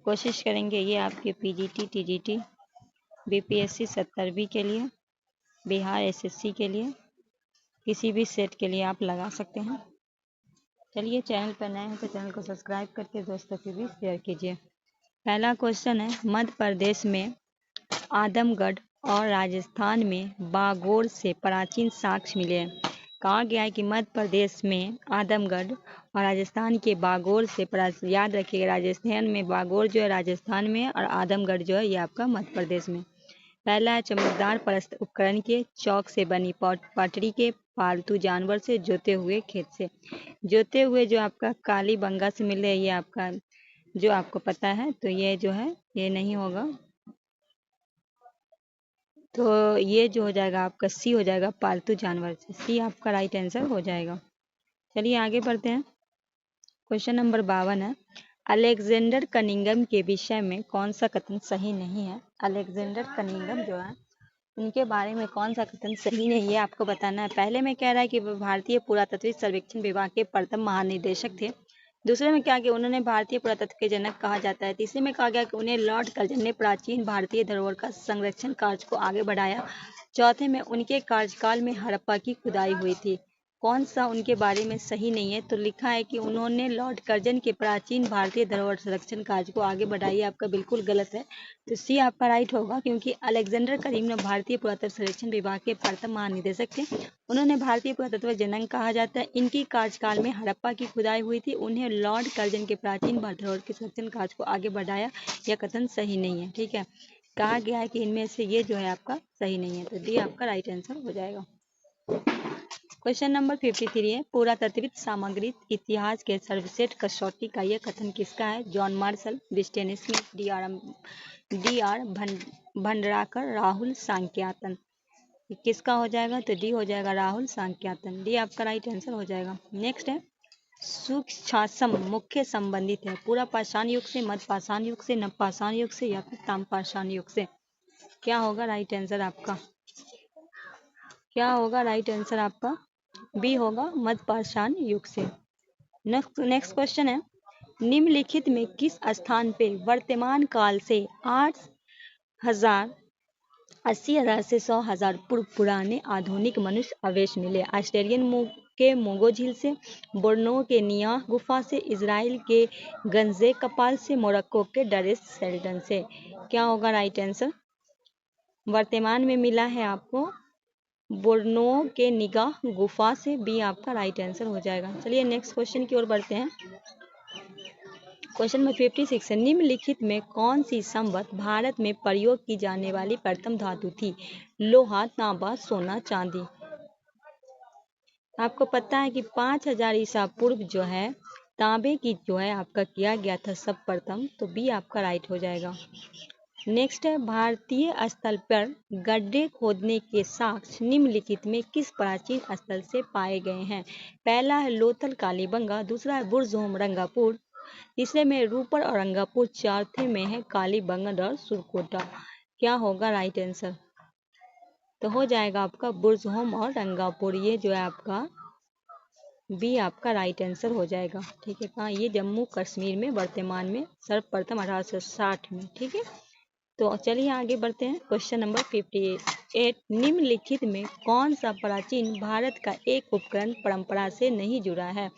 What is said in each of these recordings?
कोशिश करेंगे ये आपके पीजीटी, टीजीटी, बीपीएससी 70वीं के लिए, बिहार एसएससी के लिए, किसी भी सेट के लिए आप लगा सकते हैं। चलिए, चैनल पर नए हैं तो चैनल को सब्सक्राइब करके दोस्तों के भी शेयर कीजिए। पहला क्वेश्चन है, मध्य प्रदेश में आदमगढ़ और राजस्थान में बागोर से प्राचीन साक्ष्य मिले हैं। कहा गया है कि मध्य प्रदेश में आदमगढ़ और राजस्थान के बागोर से याद रखिएगा, राजस्थान में बागोर जो है राजस्थान में और आदमगढ़ जो है ये आपका मध्य प्रदेश में। पहला है, चमकदार परस्त उपकरण के, चौक से बनी पटरी के, पालतू जानवर से, जोते हुए खेत से। जोते हुए जो आपका कालीबंगा से मिले, ये आपका जो आपको पता है, तो ये जो है ये नहीं होगा, तो ये जो हो जाएगा आपका सी हो जाएगा, पालतू जानवर से। सी आपका राइट आंसर हो जाएगा। चलिए आगे बढ़ते हैं। क्वेश्चन नंबर 52 है, अलेक्जेंडर कनिंघम के विषय में कौन सा कथन सही नहीं है। अलेक्जेंडर कनिंघम जो है उनके बारे में कौन सा कथन सही नहीं है आपको बताना है। पहले में कह रहा है कि वह भारतीय पुरातत्व सर्वेक्षण विभाग के प्रथम महानिदेशक थे। दूसरे में क्या कि उन्होंने भारतीय पुरातत्व के जनक कहा जाता है। तीसरे में कहा गया कि उन्हें लॉर्ड कर्जन ने प्राचीन भारतीय धरोहर का संरक्षण कार्य को आगे बढ़ाया। चौथे में उनके कार्यकाल में हड़प्पा की खुदाई हुई थी। कौन सा उनके बारे में सही नहीं है, तो लिखा है कि उन्होंने लॉर्ड कर्जन के प्राचीन भारतीय धरोहर संरक्षण कार्य को आगे बढ़ाई। आपका बिल्कुल गलत है, तो सी आपका राइट होगा, क्योंकि अलेक्जेंडर कनिंघम भारतीय पुरातत्व सर्वेक्षण विभाग के प्रथम महानिदेशक थे। उन्होंने भारतीय पुरातत्व जनक कहा जाता है। इनकी कार्यकाल में हड़प्पा की खुदाई हुई थी। उन्हें लॉर्ड कर्जन के प्राचीन धरोहर के संरक्षण कार्य को आगे बढ़ाया। यह कथन सही नहीं है। ठीक है, कहा गया है कि इनमें से ये जो है आपका सही नहीं है, तो डी आपका राइट आंसर हो जाएगा। क्वेश्चन नंबर 53 है, पुरातत्विक सामग्री इतिहास के सर्वश्रेष्ठ कसौटी का यह कथन किसका है। John Marshall, Christian Smith, D R Bhandarkar, Rahul Sankrityayan. किसका हो जाएगा, तो डी हो जाएगा, राहुल सांक्यातन। डी आपका राइट आंसर हो जाएगा। नेक्स्ट है, सूक्ष्म मुख्य संबंधित है पूरा पाषाण युग से, मध्य पाषाण युग से, नव पाषाण युग से या फिर ताम पाषाण युग से। क्या होगा राइट आंसर आपका, क्या होगा राइट आंसर आपका, बी होगा, मध्य पाषाण युग से। नेक्स्ट क्वेश्चन है, निम्नलिखित में किस स्थान पे वर्तमान काल से 8,000 80,000 से 100,000 पूर्व पुराने आधुनिक मनुष्य अवशेष मिले। ऑस्ट्रेलियन के मोगो झील से, बोर्नो के नियाह गुफा से, इजराइल के गंजे कपाल से, मोरक्को के डरेस सेल्टन से। क्या होगा राइट आंसर, वर्तमान में मिला है आपको बोर्नो के निगाह गुफा से। बी आपका राइट आंसर हो जाएगा। चलिए नेक्स्ट क्वेश्चन की ओर बढ़ते हैं। क्वेश्चन नंबर 56 है, निम्नलिखित में कौन सी संवत भारत में प्रयोग की जाने वाली प्रथम धातु थी। लोहा, तांबा, सोना, चांदी। आपको पता है कि 5,000 ईसा पूर्व जो है तांबे की जो है आपका किया गया था सब प्रथम, तो बी आपका राइट हो जाएगा। नेक्स्ट है, भारतीय स्थल पर गड्ढे खोदने के साक्ष्य निम्नलिखित में किस प्राचीन स्थल से पाए गए हैं। पहला है लोथल कालीबंगा, दूसरा है बुर्ज़होम रंगापुर, तीसरे में रूपर और रंगापुर, चौथे में है कालीबंगा और सुरकोटा। क्या होगा राइट आंसर, तो हो जाएगा आपका बुर्ज़होम और रंगापुर। ये जो है आपका बी आपका राइट आंसर हो जाएगा। ठीक है, कहाँ, ये जम्मू कश्मीर में वर्तमान में सर्वप्रथम 1860 में। ठीक है, तो चलिए आगे बढ़ते हैं। क्वेश्चन नंबर 58, निम्नलिखित में कौन सा प्राचीन भारत का एक उपकरण परंपरा से नहीं जुड़ा है।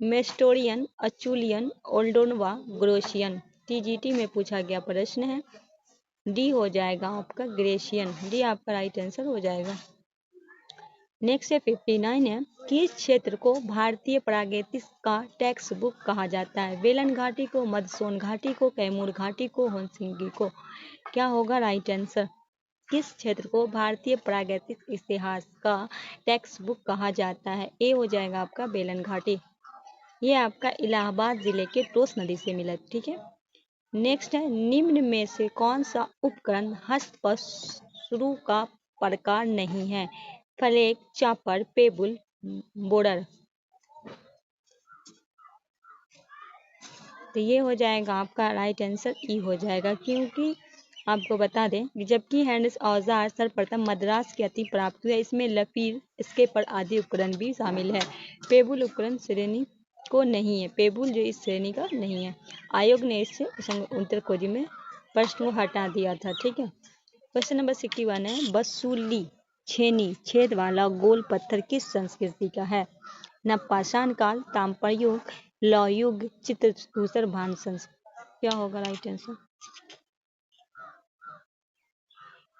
मेस्टोरियन, अचुलियन, ओल्डोनवा, ग्रोशियन। टीजीटी में पूछा गया प्रश्न है। डी हो जाएगा आपका ग्रेशियन। डी आपका राइट आंसर हो जाएगा। नेक्स्ट है 59 है, किस क्षेत्र को भारतीय प्रागैतिक का टेक्स्ट बुक कहा जाता है। वेलन घाटी को, मदसोन घाटी को, कैमूर घाटी को, होन्सिंगी को। क्या होगा राइट आंसर, किस क्षेत्र को भारतीय प्रागैतिक इतिहास का टेक्स्ट बुक कहा जाता है। ए हो जाएगा आपका बेलन घाटी। ये आपका इलाहाबाद जिले के टोस नदी से मिला। ठीक है, नेक्स्ट है, निम्न में से कौन सा उपकरण हस्तपश्रु का प्रकार नहीं है। Flake, chopper, pebble, border. तो ये हो जाएगा आपका राइट आंसर ई हो जाएगा, क्योंकि आपको बता दें कि जबकि हैंड्स औजार सर्वप्रथम मद्रास के अति प्राप्त हुआ, इसमें लकीर, स्केपर आदि उपकरण भी शामिल है। पेबुल उपकरण श्रेणी को नहीं है। पेबुल जो इस श्रेणी का नहीं है। आयोग ने इससे उत्तर खोजी में प्रश्न को हटा दिया था। ठीक है। क्वेश्चन नंबर 61 है, बसूली छेनी छेद वाला गोल पत्थर किस संस्कृति का है? नवपाषाण काल, ताम्र युग, लौह युग, चित्रसूत्र भान संस्कृति। क्या होगा राइट आंसर?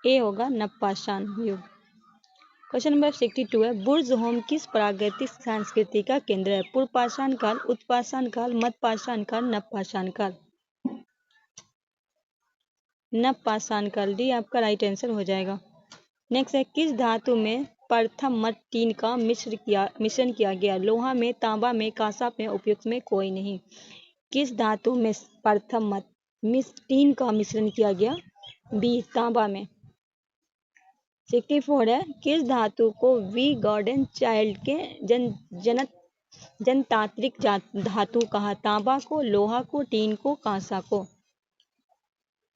ए होगा नवपाषाण युग। क्वेश्चन नंबर 62 है, बुर्ज होम किस प्रागैतिक संस्कृति का केंद्र है? पूर्व पाषाण काल, उत्पाषाण काल, मध्यपाषाण काल, नवपाषाण काल। नवपाषाण काल, डी आपका राइट आंसर हो जाएगा। नेक्स्ट है, किस धातु में प्रथम मत टीन का मिश्रण किया गया? लोहा में, तांबा में, कांसा में, उपयुक्त में कोई नहीं। किस धातु में प्रथम मत टीन का मिश्रण किया गया? बी तांबा में। 64 है, किस धातु को वी गॉर्डन चाइल्ड के जनतांत्रिक धातु कहा? तांबा को, लोहा को, टीन को, कांसा को।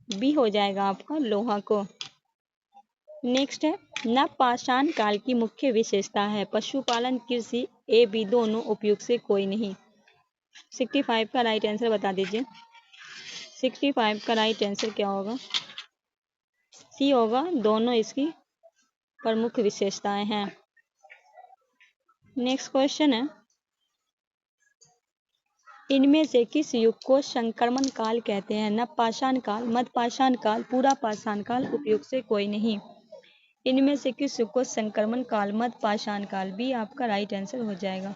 बी हो जाएगा आपका लोहा को। नेक्स्ट है, नवपाषाण काल की मुख्य विशेषता है? पशुपालन, कृषि, ए बी दोनों, उपयुक्त से कोई नहीं। 65 का राइट आंसर बता दीजिए। 65 का राइट आंसर क्या होगा? सी होगा, दोनों इसकी प्रमुख विशेषताएं हैं। नेक्स्ट क्वेश्चन है, इनमें से किस युग को संक्रमण काल कहते हैं? नवपाषाण काल, मध्यपाषाण काल, पूरा पाषाण काल, उपयुक्त से कोई नहीं। इनमें से किस युग को संक्रमण काल? मध्यपाषाण काल, बी आपका राइट आंसर हो जाएगा।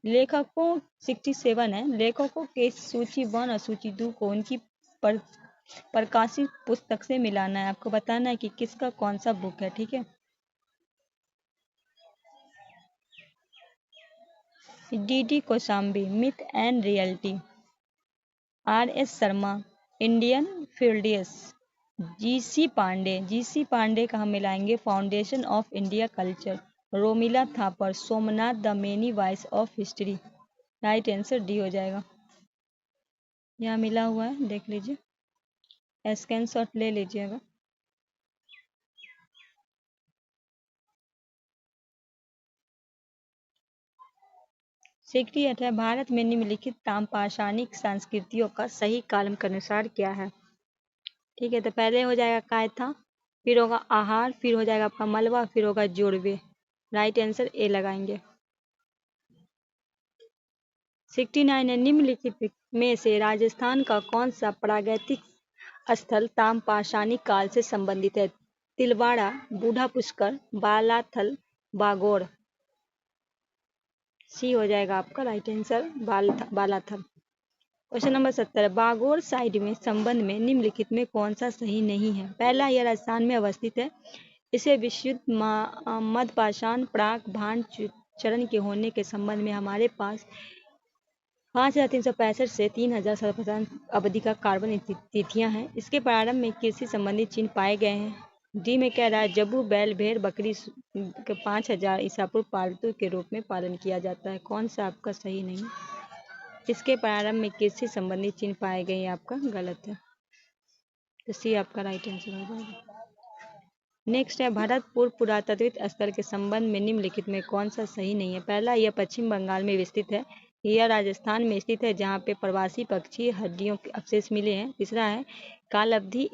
लेखकों 67 है, लेखकों के सूची 1 और सूची 2 को उनकी प्रकाशित पुस्तक से मिलाना है। आपको बताना है कि किसका कौन सा बुक है। ठीक है। D Kosambi, myth and reality. R S. Sharma, Indian फील्डियस। जी.सी. पांडे का हम मिलाएंगे foundation of India culture. Romila Thapar, Somnath, the many voice of history. Right answer D हो जाएगा। यहाँ मिला हुआ है, देख लीजिए, स्कैन शॉट ले लीजिएगा। सेक्रेटरी है, भारत में निम्नलिखित ताम्रपाषाणिक संस्कृतियों का सही कालम के अनुसार क्या है? ठीक है, तो पहले हो जाएगा कायथा, फिर होगा आहार, फिर हो जाएगा आपका मलबा, फिर होगा जोड़वे। राइट आंसर ए लगाएंगे। 69 है, निम्नलिखित में से राजस्थान का कौन सा प्रागैतिक स्थल ताम्रपाषाणिक काल से संबंधित है? तिलवाड़ा, बूढ़ा पुष्कर, बालाथल, बागोड़। सी हो जाएगा आपका right answer, Balathal. Question number 70, Bagor site में संबंध में निम्नलिखित में कौन सा सही नहीं है? पहला, यह राजस्थान में अवस्थित है। इसे विशुद्ध मध्यपाषाण प्राक भांड चरण के होने के संबंध में हमारे पास 5365 से 3050 अवधि का कार्बन तिथियां हैं। इसके प्रारंभ में कृषि संबंधी चिन्ह पाए गए हैं। डी में कह रहा है, जबू, बैल, भेड़, बकरी के 5000 ईसा पूर्व पालतू के रूप में पालन किया जाता है। कौन सा आपका सही नहीं? इसके प्रारंभ में कृषि संबंधी चिन्ह पाए गए, आपका गलत है, तो सी आपका राइट आंसर हो जाएगा। नेक्स्ट है, भरतपुर पुरातात्विक स्थल के संबंध में निम्नलिखित में कौन सा सही नहीं है? पहला, यह पश्चिम बंगाल में स्थित है। यह राजस्थान में स्थित है, जहाँ पे प्रवासी पक्षी हड्डियों के अवशेष मिले हैं। तीसरा है, काल अवधि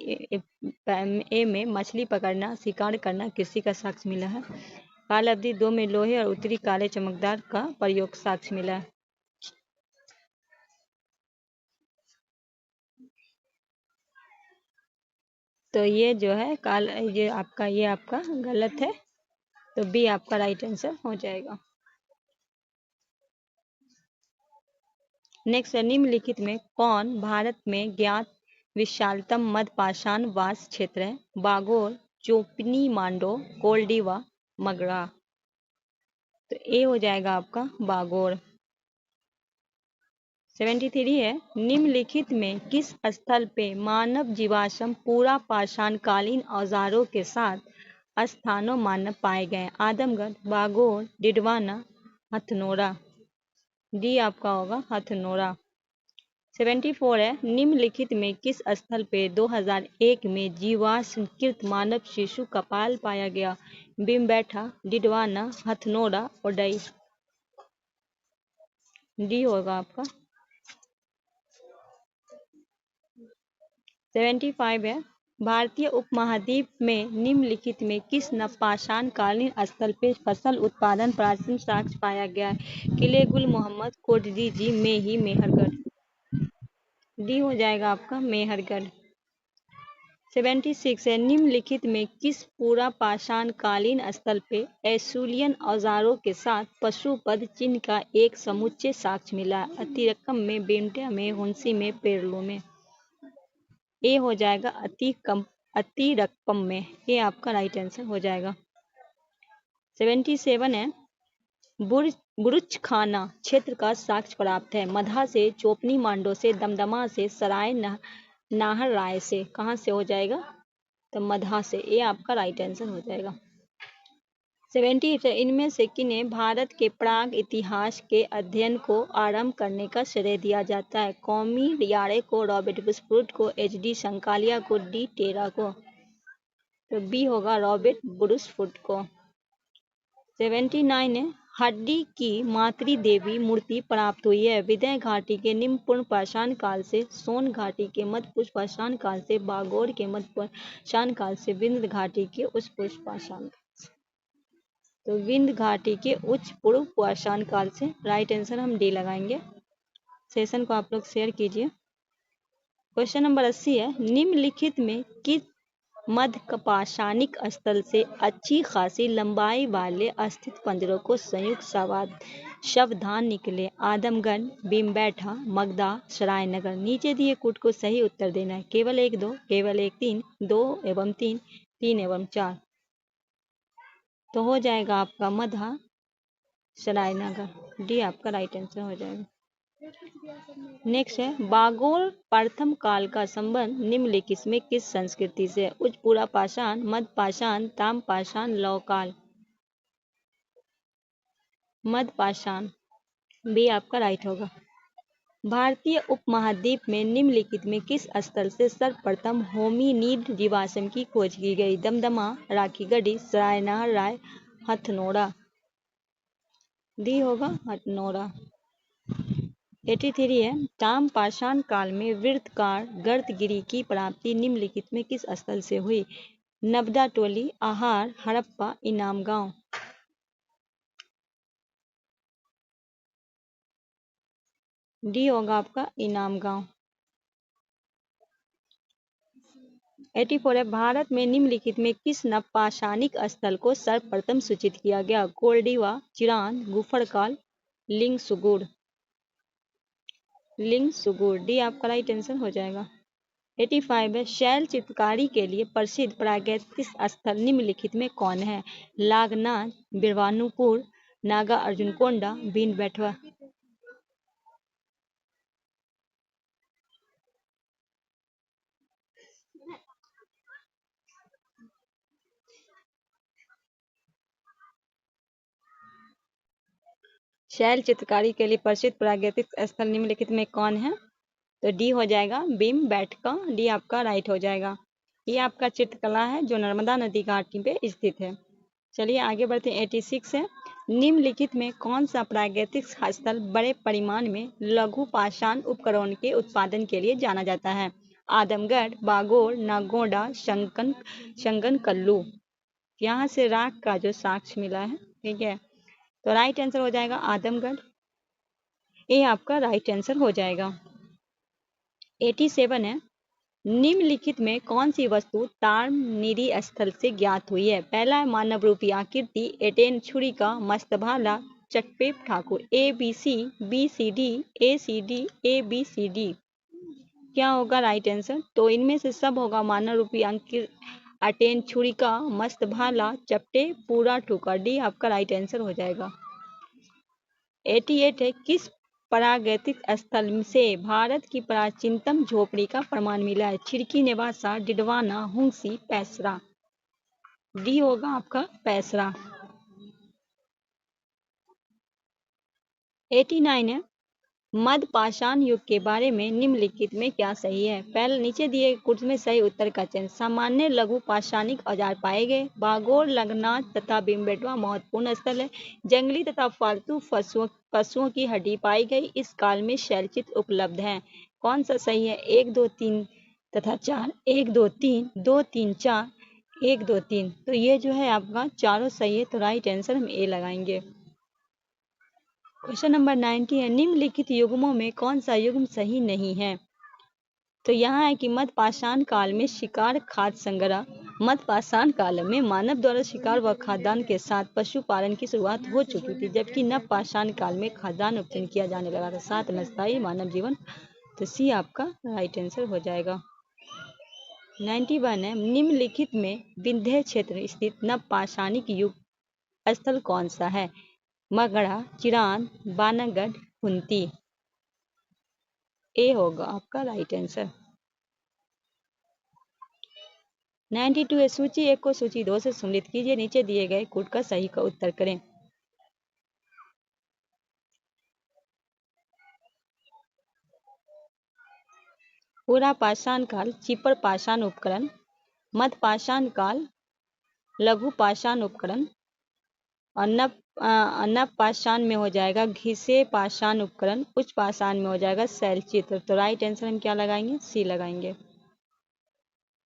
ए में मछली पकड़ना, शिकार करना, कृषि का साक्ष्य मिला है। काल अवधि 2 में लोहे और उत्तरी काले चमकदार का प्रयोग साक्ष्य मिला है। तो ये जो है ये आपका गलत है, तो बी आपका राइट आंसर हो जाएगा। नेक्स्ट, निम्नलिखित में कौन भारत में ज्ञात विशालतम मध्यपाषाण वास क्षेत्र है? बागोर, चोपनी मांडो, कोल्डिवा, मगरा। तो ए हो जाएगा आपका बागोर। 73 है, निम्नलिखित में किस स्थल पे मानव जीवाश्म पूरा पाषाण कालीन औजारों के साथ स्थानों मानव पाए गए? आदमगढ़, बागोर, डिडवाना, हथनोरा। डी आपका होगा हथनोरा। 74 है, निम्नलिखित में किस स्थल पे 2001 में जीवाश्मकृत मानव शिशु कपाल पाया गया? भीमबैठा, डिडवाना, हथनोरा, ओडई। डी होगा आपका। 75 है, भारतीय उपमहाद्वीप में निम्नलिखित में किस नवपाषाण कालीन स्थल पे फसल उत्पादन प्राचीन साक्ष्य पाया गया है? किले गुल मोहम्मद, कोटडीजी, मेही, मेहरगढ़। डी हो जाएगा आपका मेहरगढ़। 76 है, निम्नलिखित में किस पूरा पाषाण कालीन स्थल पे एसुलियन औजारों के साथ पशुपद चिन्ह का एक समुच्चय साक्ष्य मिला? अतिरकम में, बेंटिया में, हुंसी में, पेरलो में। ए हो जाएगा अतिरकम में। ये आपका राइट आंसर हो जाएगा। 77 है, बुरुच खाना क्षेत्र का साक्ष्य प्राप्त है? मधा से, चोपनी मांडो से, दमदमा से, सराय नाहर राय से। कहाँ से हो जाएगा? तो मधा से। ये आपका राइट आंसर हो जाएगा। 78 है, इनमें से किन्हें भारत के प्राग इतिहास के अध्ययन को आरंभ करने का श्रेय दिया जाता है? कौमी रियारे को, रॉबर्ट बुशफूड को, एच.डी. संकालिया को, डी. टेरा को। तो बी होगा रॉबर्ट बुशफूड को। 79 है, हड्डी की मातृ देवी मूर्ति प्राप्त हुई है? विदय घाटी के निम्न पूर्ण पाषाण काल से, सोन घाटी के मध्य पुष्प पाषाण काल से, बागोर के मध्य पाषाण काल से, विंध्य घाटी के उच्च पुष्प पाषाण। तो विंध्य घाटी के उच्च पूर्व पाषाण काल से। राइट आंसर हम डी लगाएंगे। सेशन को आप लोग शेयर कीजिए। क्वेश्चन नंबर 80 है, निम्नलिखित में किस मध्य पाषाणिक स्थल से अच्छी खासी लंबाई वाले अस्थित पंजरों को संयुक्त शवधान निकले? आदमगढ़, भीमबैठा, मगधा, सरायनगर। नीचे दिए कूट को सही उत्तर देना है। केवल 1, 2, केवल 1, 3, 2 एवं 3, 3 एवं 4। तो हो जाएगा आपका मधा, सरायनगर। डी आपका राइट आंसर हो जाएगा। नेक्स्ट है, बागोर प्रथम काल का संबंध निम्नलिखित में किस संस्कृति से? उच्च पूरा पाषाण, मध्य पाषाण, ताम पाषाण, लौह काल। मध्य पाषाण। बी आपका राइट होगा। भारतीय उपमहाद्वीप में निम्नलिखित में किस स्थल से सर्वप्रथम होमिनिड जीवाश्म की खोज की गई? दमदमा, राखीगढ़ी, सरायनगर राय, हथनोरा। डी होगा हथनोरा। 83 है, ताम पाषाण काल में वृत्ताकार गर्तगिरी की प्राप्ति निम्नलिखित में किस स्थल से हुई? नबदा टोली, आहार, हड़प्पा, इनाम गांव। डी होगा आपका इनाम गांव। 84 है, भारत में निम्नलिखित में किस नवपाषाणिक स्थल को सर्वप्रथम सूचित किया गया? कोल्डिवा, चिरान, गुफरकाल, लिंग सुगुर। लिंग सुगुर। डी आपका राइट आंसर हो जाएगा। 85 है, शैल चित्रकारी के लिए प्रसिद्ध प्रागैतिक स्थल निम्नलिखित में कौन है? लागनाथ, बिरवानुपुर, नागा अर्जुनकोंडा, भीमबैठा। शैल चित्रकारी के लिए प्रसिद्ध प्रागैतिक स्थल निम्नलिखित में कौन है? तो डी हो जाएगा भीमबैठका। डी आपका राइट हो जाएगा। ये आपका चित्रकला है जो नर्मदा नदी घाटी पे स्थित है। चलिए आगे बढ़ते हैं। 86 है, निम्नलिखित में कौन सा प्रागैतिक स्थल बड़े परिमाण में लघु पाषाण उपकरण के उत्पादन के लिए जाना जाता है? आदमगढ़, बागोर, नागोंडा, शंगनकल्लू। यहाँ से राख का जो साक्ष्य मिला है, ठीक है। तो राइट आंसर हो जाएगा आदमगढ़। ये आपका राइट आंसर हो जाएगा। 87 है, निम्नलिखित में कौन सी वस्तु तारनीरी स्थल से ज्ञात हुई है? पहला है मानव रूपी आकृति, एटेन छुरिका, मस्तभाला, चटपेप ठाकुर। A B C, B C D, A C D, A B C D. क्या होगा राइट आंसर? तो इनमें से सब होगा मानव रूपी अटेन छुरिका, मस्तभाला, चपटे, पूरा ठुका। डी आपका राइट आंसर हो जाएगा। 88 है, किस प्रागैतिक स्थल से भारत की प्राचीनतम झोपड़ी का प्रमाण मिला है? छिड़की, नेवासा, डिडवाना, हुंसी, पैसरा। डी होगा आपका पैसरा। 89 है, मध्य पाषाण युग के बारे में निम्नलिखित में क्या सही है? पहले नीचे दिए कुछ में सही उत्तर का चयन। सामान्य लघु पाषाणिक औजार पाए गए। बागोर, लंगनाथ तथा भीमबेटवा महत्वपूर्ण स्थल है। जंगली तथा पालतू पशुओं की हड्डी पाई गई। इस काल में शैलचित्र उपलब्ध हैं। कौन सा सही है? 1, 2, 3 तथा 4। 1, 2, 3, 2, 3, 4, 1, 2, 3। तो ये जो है आपका चारों सही है, तो राइट आंसर हम ए लगाएंगे। क्वेश्चन नंबर 90 है, निम्नलिखित युग्मों में कौन सा युग्म सही नहीं है? तो यहाँ है कि मध्य पाषाण काल में शिकार खाद्य संग्रह। मध्य पाषाण काल में मानव द्वारा शिकार व खाद्यान्न के साथ पशुपालन की शुरुआत हो चुकी थी, जबकि नव पाषाण काल में खाद्यान्न उत्पन्न किया जाने लगा था, साथ में स्थायी मानव जीवन। तो सी आपका राइट आंसर हो जाएगा। 91 है, निम्नलिखित में विंध्य क्षेत्र स्थित नव पाषाणिक युग स्थल कौन सा है? मगड़ा, चिरान, बानागढ़, खुंती। ए होगा आपका राइट आंसर। 92 है, सूची 1 को सूची 2 से सम्मिलित कीजिए। नीचे दिए गए कूट का सही का उत्तर करें। पूरा पाषाण काल चिपर पाषाण उपकरण, मध्य पाषाण काल लघु पाषाण उपकरण, और नव पाषाण में हो जाएगा घिसे पाषाण उपकरण, उच्च पाषाण में हो जाएगा शैलचित्र। तो राइट आंसर हम क्या लगाएंगे? सी लगाएंगे।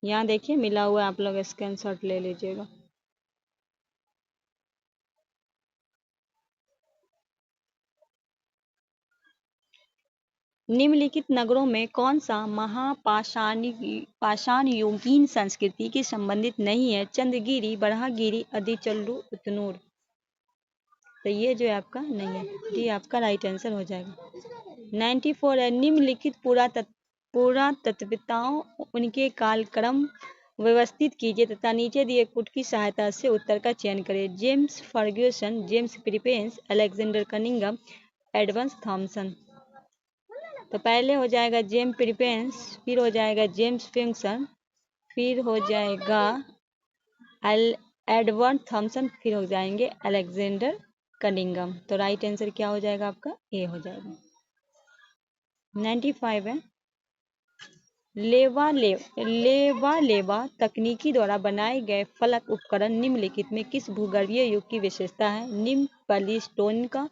यहाँ देखिए मिला हुआ है, आप लोग स्क्रीनशॉट ले लीजिएगा। निम्नलिखित नगरों में कौन सा पाषाण युगीन संस्कृति के संबंधित नहीं है? चंद्रगिरी, बरहागिरी, अदिचल्लू, उतनूर। तो ये जो है आपका नहीं है, ये आपका राइट आंसर हो जाएगा। 94 है, निम्नलिखित पुरातत्ववेत्ताओं उनके कालक्रम व्यवस्थित कीजिए तथा नीचे दिए कूट की सहायता से उत्तर का चयन करें। James Fergusson, James Prinsep, Alexander Cunningham, Adams Thomson. तो पहले हो जाएगा जेम्स प्रिपेंस, फिर हो जाएगा जेम्स फर्ग्यूसन, फिर हो जाएगा एडवर्ड थॉमसन, फिर हो जाएंगे अलेक्जेंडर कनिंघम। तो राइट आंसर क्या हो जाएगा आपका? ए हो जाएगा। 95 है, लेवा तकनीकी द्वारा बनाए गए फलक उपकरण निम्नलिखित में किस भूगर्भीय युग की विशेषता है? निम्न प्लेस्टोन का,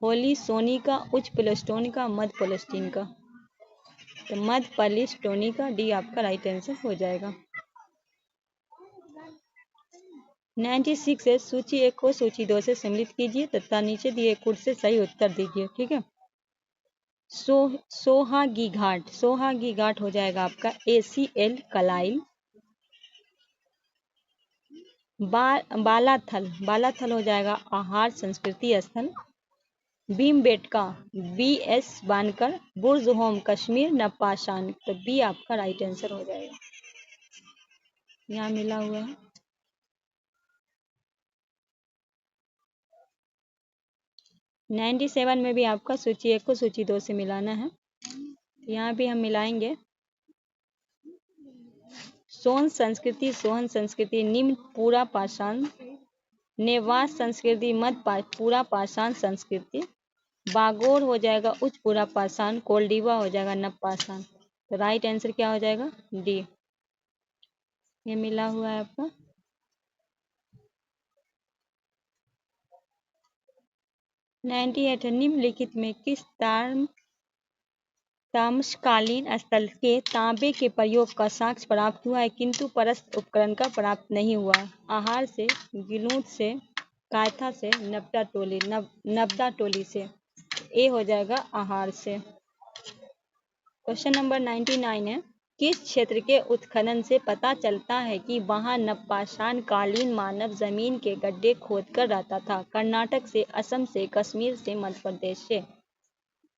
होलीसोनी का, उच्च प्लेस्टोन का, मध्य प्लेस्टोन का। तो मध्य प्लेस्टोनी का, डी आपका राइट आंसर हो जाएगा। 96 है, सूची 1 को सूची 2 से सम्मिलित कीजिए तथा नीचे दिए कूट से सही उत्तर दीजिए। ठीक है। सोहागी घाट हो जाएगा आपका ACL कलाइल। बालाथल हो जाएगा आहार संस्कृति स्थल। भीमबेटका BS बानकर, बुर्ज होम कश्मीर, नवपाषाण। तो बी आपका राइट आंसर हो जाएगा, यहाँ मिला हुआ है। 97 में भी आपका सूची 1 को सूची 2 से मिलाना है, यहाँ भी हम मिलाएंगे। सोहन संस्कृति निम्न पूरा पाषाण, नेवास संस्कृति मध्य पूरा पाषाण संस्कृति, बागोर हो जाएगा उच्च पूरा पाषाण, कोल्डिवा हो जाएगा नव पाषाण। तो राइट आंसर क्या हो जाएगा? डी। ये मिला हुआ है आपका। 98 निम्नलिखित में किस ताम्रकालीन स्थल के तांबे के प्रयोग का साक्ष्य प्राप्त हुआ है किंतु परस्त उपकरण का प्राप्त नहीं हुआ? आहार से, गिलूट से, कायथा से, नबदा टोली से। ए हो जाएगा आहार से। क्वेश्चन नंबर 99 है, किस क्षेत्र के उत्खनन से पता चलता है कि वहां नवपाषाण कालीन मानव जमीन के गड्ढे खोदकर रहता था? कर्नाटक से, असम से, कश्मीर से, मध्य प्रदेश से।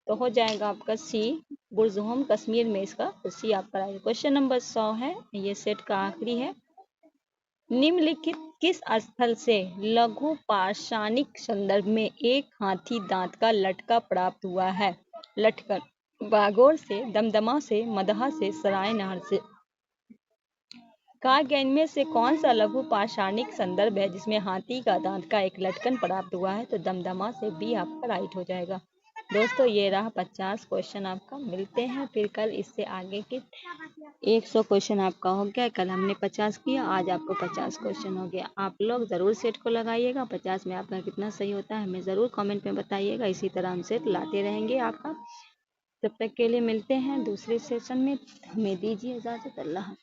तो हो जाएगा आपका सी, बुर्जहोम कश्मीर में इसका, तो सी आपका राइट। क्वेश्चन नंबर 100 है, ये सेट का आखिरी है। निम्नलिखित किस स्थल से लघु पाषाणिक संदर्भ में एक हाथी दांत का लटका प्राप्त हुआ है? लटकन बागोर से, दमदमा से, मदहा से, सरायनहर से। कहा गया इनमें से कौन सा लघु पाषाणिक संदर्भ है जिसमें हाथी का दांत का एक लटकन प्राप्त हुआ है? तो दमदमा से, बी आपका राइट हो जाएगा। दोस्तों ये रहा 50 क्वेश्चन आपका। मिलते हैं फिर कल इससे आगे के 100 क्वेश्चन आपका हो गया। कल हमने 50 किया, आज आपको 50 क्वेश्चन हो गया। आप लोग ज़रूर सेट को लगाइएगा। 50 में आपका कितना सही होता है हमें ज़रूर कमेंट में बताइएगा। इसी तरह हम सेट लाते रहेंगे आपका। तब तक के लिए मिलते हैं दूसरे सेशन में। हमें दीजिए इजाज़त। अल्लाह।